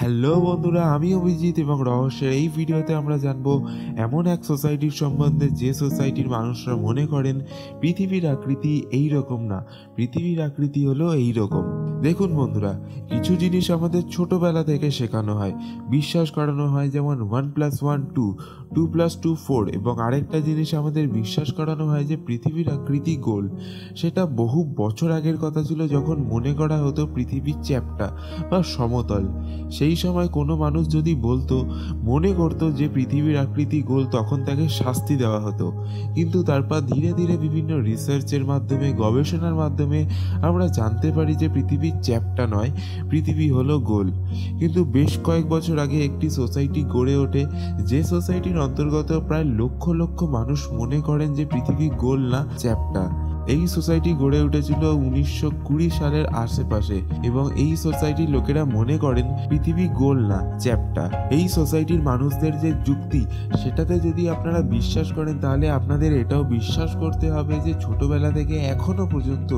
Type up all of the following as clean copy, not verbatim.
Hello বন্ধুরা, আমি অভিজিৎ এবং রহস্যের এই ভিডিওতে আমরা জানবো এমন এক সোসাইটির সম্বন্ধে যে সোসাইটির মানুষরা মনে করেন পৃথিবীর আকৃতি এই রকম না, পৃথিবীর আকৃতি হলো এই রকম। দেখুন বন্ধুরা, কিছু জিনিস আমাদের ছোটবেলা থেকে শেখানো হয়, বিশ্বাস করানো হয়, যেমন 1+1 2, 2+2 4, এবং আরেকটা জিনিস আমাদের বিশ্বাস করানো হয় যে পৃথিবীর আকৃতি গোল। সেটা বহু বছর আগের কথা ছিল, যখন মনে করা হতো পৃথিবীর চ্যাপ্টা বা সমতল। সেই সময় কোনো মানুষ যদি মনে করতো যে পৃথিবীর আকৃতি গোল, তখন তাকে শাস্তি দেওয়া হতো। কিন্তু তারপর ধীরে ধীরে বিভিন্ন রিসার্চের মাধ্যমে, গবেষণার মাধ্যমে আমরা জানতে পারি যে পৃথিবী চ্যাপ্টা নয়, পৃথিবী হলো গোল। কিন্তু বেশ কয়েক বছর আগে একটি সোসাইটি গড়ে ওঠে, যে সোসাইটির অন্তর্গত প্রায় লক্ষ লক্ষ মানুষ মনে করেন যে পৃথিবী গোল না, চ্যাপ্টা। এই সোসাইটি গড়ে উঠেছিল 1920 সালের আশেপাশে, এবং এই সোসাইটির লোকেরা মনে করেন পৃথিবী গোল না, চ্যাপ্টা। এই সোসাইটির মানুষদের যে যুক্তি, সেটাতে যদি আপনারা বিশ্বাস করেন, তাহলে আপনাদের এটাও বিশ্বাস করতে হবে যে ছোটবেলা থেকে এখনো পর্যন্ত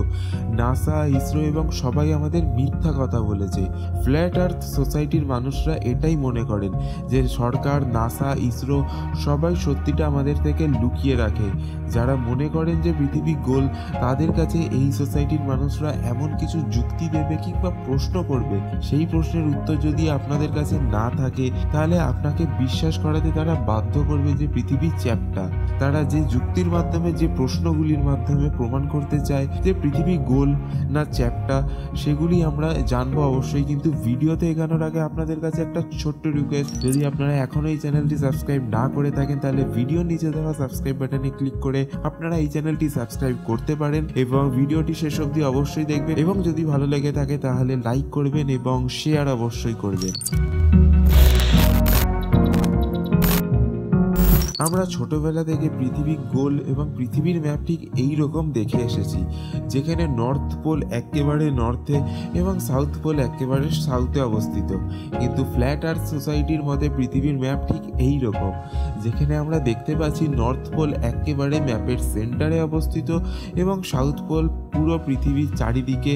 নাসা, ইসরো এবং সবাই আমাদের মিথ্যা কথা বলেছে। ফ্ল্যাট আর্থ সোসাইটির মানুষরা এটাই মনে করেন যে সরকার, নাসা, ইসরো সবাই সত্যিটা আমাদের থেকে লুকিয়ে রাখে। যারা মনে করেন যে পৃথিবী গোল, তাদের কাছে এই সোসাইটির মানুষরা এমন কিছু যুক্তি দেবে কিংবা প্রশ্ন করবে, সেই প্রশ্নের উত্তর যদি আপনাদের কাছে না থাকে, তাহলে আপনাকে বিশ্বাস করাতে তারা বাধ্য করবে যে পৃথিবী চ্যাপ্টা। তারা যে যুক্তির মাধ্যমে, যে প্রশ্নগুলির মাধ্যমে প্রমাণ করতে চায় যে পৃথিবী গোল না চ্যাপ্টা, সেগুলি আমরা জানবো অবশ্যই। কিন্তু ভিডিওতে এগানোর আগে আপনাদের কাছে একটা ছোট্ট রিকোয়েস্ট, যদি আপনারা এখনো এই চ্যানেলটি সাবস্ক্রাইব না করে থাকেন, তাহলে ভিডিওর নিচে দেওয়া সাবস্ক্রাইব বাটনে ক্লিক করে আপনারা এই চ্যানেলটি সাবস্ক্রাইব করতে পারেন, এবং ভিডিওটি শেষ অবধি অবশ্যই দেখবেন, এবং যদি ভালো লেগে থাকে তাহলে লাইক করবেন এবং শেয়ার অবশ্যই করবেন। আমরা ছোটবেলা থেকে পৃথিবী গোল এবং পৃথিবীর ম্যাপ ঠিক এই রকম দেখে এসেছি, যেখানে নর্থ পোল একেবারে নর্থে এবং সাউথ পোল একেবারে সাউথে অবস্থিত। কিন্তু ফ্ল্যাট আর্থ সোসাইটির মতে পৃথিবীর ম্যাপ ঠিক এই রকম, যেখানে আমরা দেখতে পাচ্ছি নর্থ পোল একেবারে ম্যাপের সেন্টারে অবস্থিত এবং সাউথ পোল পুরো পৃথিবীর চারিদিকে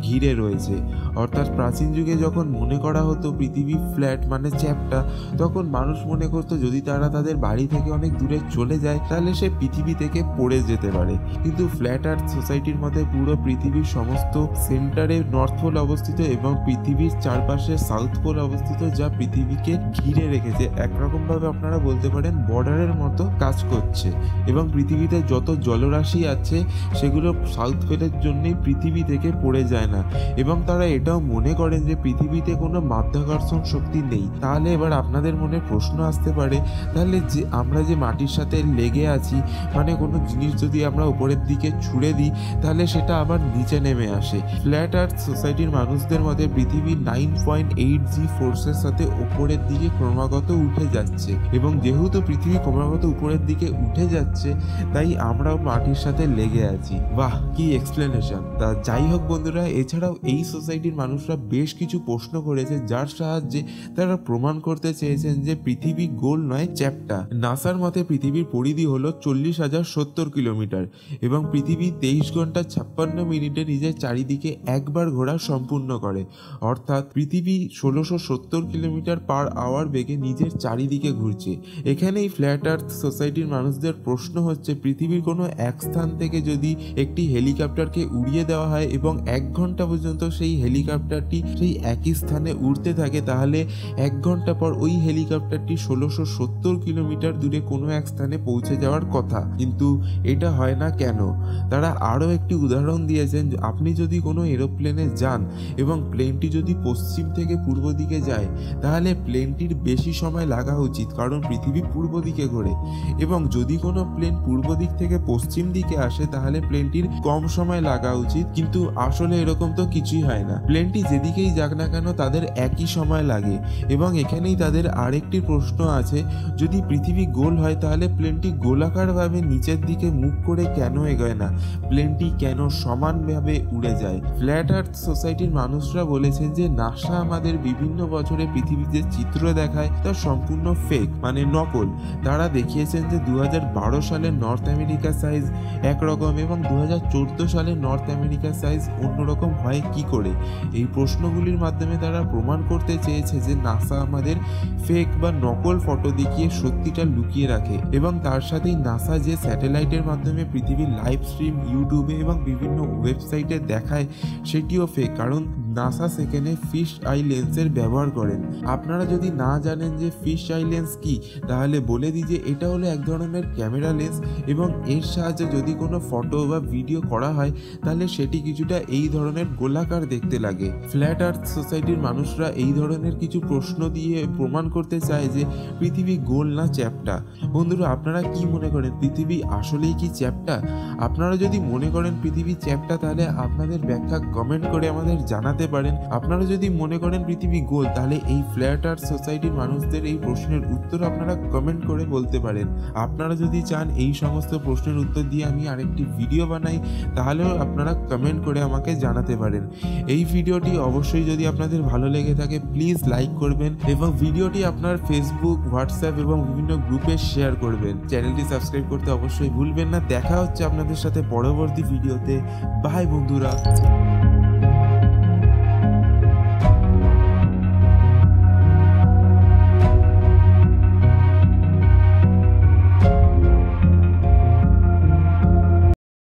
ঘিরে রয়েছে। অর্থাৎ প্রাচীন যুগে যখন মনে করা হতো পৃথিবী ফ্ল্যাট মানে চ্যাপ্টা, তখন মানুষ মনে করতো যদি তারা তাদের বাড়ি থেকে অনেক দূরে চলে যায়, তাহলে সে পৃথিবী থেকে পড়ে যেতে পারে। কিন্তু ফ্ল্যাট আর্থ সোসাইটির মতে পুরো পৃথিবীর সমস্ত সেন্টারে নর্থ পোল অবস্থিত এবং পৃথিবীর চারপাশে সাউথ পোল অবস্থিত, যা পৃথিবীকে ঘিরে রেখেছে। একরকম ভাবে আপনারা বলতে পারেন বর্ডারের মতো কাজ করছে, এবং পৃথিবীতে যত জলরাশি আছে সেগুলো সাউথ পোলের জন্যই পৃথিবী থেকে পড়ে যায় না। এবং তারা এটাও মনে করেন যে পৃথিবীতে কোনো মাধ্যাকর্ষণ শক্তি নেই। তাহলে এবার আপনাদের মনে প্রশ্ন আসতে পারে, তাহলে যে আমরা যে মাটির সাথে লেগে আছি, মানে কোনো জিনিস যদি আমরা উপরের দিকে ছুঁড়ে দিই, তাহলে সেটা আবার নিচে নেমে আসে। ফ্ল্যাট আর্থ সোসাইটির মানুষদের মতে পৃথিবী 9.8G ফোর্সের সাথে উপরের দিকে ক্রমাগত উঠে যাচ্ছে, এবং যেহেতু পৃথিবী ক্রমাগত উপরের দিকে উঠে যাচ্ছে, তাই আমরাও মাটির সাথে লেগে আছি। বাহ, কি এক্সপ্লেনেশন! তা যাই হোক বন্ধুরা, এছাড়াও এই সোসাইটির মানুষরা বেশ কিছু প্রশ্ন করেছে, যার সাহায্যে তারা প্রমাণ করতে চেয়েছেন যে পৃথিবী গোল নয়, চ্যাপ্টা। নাসার মতে পৃথিবীর পরিধি হলো 40,070 কিলোমিটার, এবং পৃথিবী 23 ঘন্টা 56 মিনিটে নিজের চারিদিকে একবার ঘোরা সম্পূর্ণ করে। অর্থাৎ পৃথিবী 1670 কিলোমিটার পার আওয়ার বেগে নিজের চারিদিকে ঘুরছে। এখানেই ফ্ল্যাট আর্থ সোসাইটির মানুষদের প্রশ্ন হচ্ছে, পৃথিবীর কোনো এক স্থান থেকে যদি একটি হেলিকপ্টারকে উড়িয়ে দেওয়া হয় এবং 1 ঘন্টা পর্যন্ত সেই হেলিকপ্টারটি সেই একই স্থানে উড়তে থাকে, তাহলে 1 ঘন্টা পর ওই হেলিকপ্টারটি 1670 কিলোমিটার দূরে কোনো এক স্থানে পৌঁছে যাওয়ার কথা। কিন্তু এটা হয় না কেন? তারা আরও একটি উদাহরণ দিয়েছেন, আপনি যদি কোনো এরোপ্লেনে যান এবং প্লেনটি যদি পশ্চিম থেকে পূর্ব দিকে যায়, তাহলে প্লেনটির বেশি সময় লাগা উচিত, কারণ পৃথিবী পূর্ব দিকে ঘোরে। এবং যদি কোনো প্লেন পূর্ব দিক থেকে পশ্চিম দিকে আসে, তাহলে প্লেনটির কম সময় লাগা উচিত। কিন্তু আসলে এরকম তো কিছুই হয় না, প্লেনটি যেদিকেই যাক না কেন তাদের একই সময় লাগে। এবং এখানেই তাদের আরেকটি প্রশ্ন আছে, যদি পৃথিবী গোল গোল হয় তাহলে প্লেনটি গোলাকারভাবে নিচের দিকে মুখ করে কেন এগোয় না? প্লেনটি কেন সমানভাবে উড়ে যায়? ফ্ল্যাট আর্থ সোসাইটির মানুষরা বলেছেন যে নাসা আমাদের বিভিন্ন বছরে পৃথিবীতে চিত্র দেখায় তা সম্পূর্ণ ফেক, মানে নকল। তারা দেখিয়েছেন যে 2012 সালে নর্থ আমেরিকার সাইজ একরকম এবং 2014 সালে নর্থ আমেরিকার সাইজ অন্যরকম হয় কি করে। এই প্রশ্নগুলির মাধ্যমে তারা প্রমাণ করতে চেয়েছে যে নাসা আমাদের ফেক বা নকল ফটো দেখিয়ে সত্যিটা লুকিয়ে রাখে, এবং তার সাথেই নাসা যে স্যাটেলাইটের মাধ্যমে পৃথিবীর লাইভ স্ট্রিম ইউটিউবে এবং বিভিন্ন ওয়েবসাইটে দেখায় সেটিও ফেক, কারণ নাসা সেখানে ফিশ আই লেন্সের ব্যবহার করেন। আপনারা যদি না জানেন যে ফিশ আই লেন্স কি, তাহলে বলে দিই যে এটা হলো এক ধরনের ক্যামেরা লেন্স, এবং এর সাহায্যে যদি কোনো ফটো বা ভিডিও করা হয় তাহলে সেটি কিছুটা এই ধরনের গোলাকার দেখতে লাগে। ফ্ল্যাট আর্থ সোসাইটির মানুষরা এই ধরনের কিছু প্রশ্ন দিয়ে প্রমাণ করতে চায় যে পৃথিবী গোল না চ্যাপ্টা। বন্ধুরা, আপনারা কি মনে করেন, পৃথিবী আসলেই কি চ্যাপ্টা? আপনারা যদি মনে করেন পৃথিবী চ্যাপ্টা তাহলে আপনাদের ব্যাখ্যা কমেন্ট করে আমাদের জানাতে পারেন। আপনারা যদি মনে করেন পৃথিবী গোল তাহলে এই ফ্ল্যাট আর্থ সোসাইটির মানুষদের এই প্রশ্নের উত্তর আপনারা কমেন্ট করে বলতে পারেন। আপনারা যদি চান এই সমস্ত প্রশ্নের উত্তর দিয়ে আমি আরেকটি ভিডিও বানাই তাহলেও আপনারা কমেন্ট করে আমাকে জানাতে পারেন। এই ভিডিওটি অবশ্যই যদি আপনাদের ভালো লেগে থাকে প্লিজ লাইক করবেন এবং ভিডিওটি আপনার ফেসবুক, হোয়াটসঅ্যাপ এবং বিভিন্ন গ্রুপে শেয়ার করবেন। চ্যানেলটি সাবস্ক্রাইব করতে অবশ্যই ভুলবেন না। দেখা হচ্ছে আপনাদের সাথে পরবর্তী ভিডিওতে। বাই বন্ধুরা।